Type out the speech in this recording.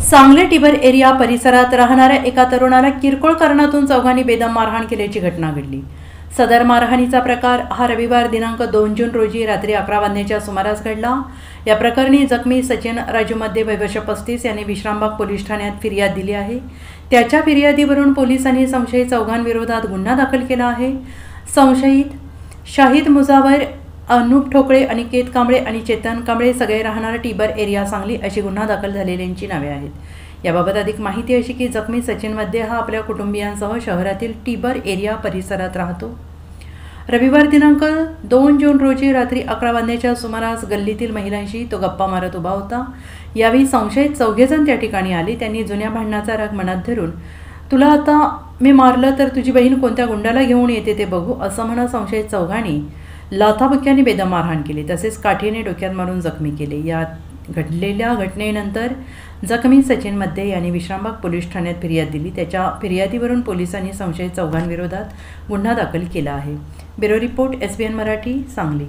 Sangli टिबर area परिसरात राहणाऱ्या एका तरुणाला किरकोळ कारणातून चौघांनी बेदम मारहाण केल्याची घटना घडली। सदर मारहाणीचा प्रकार हा रविवार दिनांक 2 जून रोजी रात्री 11 वाजण्याच्या सुमारास घडला। या प्रकरणी जखमी सचिन राजू मध्ये वय 35 यांनी विश्रामबाग पोलीस ठाण्यात फिर्याद दिली आहे। त्याच्या फिर्यादीवरून पोलिसांनी संशयित चौघांविरोधात गुन्हा दाखल केला आहे। संशयित शाहिद मुजावर, अनूप ठोकळे, अनिकेत कांबळे आणि चेतन कांबळे सगळे राहणारे टिबर एरिया सांगली अशी गुन्हा दाखल झालेल्यांची नावे आहेत। याबाबत अधिक माहिती अशी की जखमी सचिन मध्ये हा आपल्या कुटुंबियांसह शहरातील टिबर एरिया परिसरात राहतो। रविवार दिनांक 2 जून रोजी रात्री 11 वाजण्याच्या सुमारास गल्लीतील महिलांशी तो गप्पा मारत उभा होता। यावेळी संशयित चौघेजण त्या ठिकाणी आले। त्यांनी जुन्या भांडणाचा राग मनात धरून तुला आता मी मारलं तर तुझी बहीण कोणत्या गुंडाला घेऊन येते ते बघू असं म्हणत संशयित चौघांनी लाथाबुक्क्यांनी बेदम मारहाण केली, तसेच काठीने डोक्यात मारून जखमी केले। या घडलेल्या घटनेनंतर जखमी सचिन मध्ये यांनी विश्रामबाग पोलीस ठाण्यात फिर्याद दिली। त्याच्या फिर्यादीवरून पोलिसांनी संशयित चौघांविरोधात गुन्हा दाखल केला आहे। Bureau report SBN Marathi, Sangli.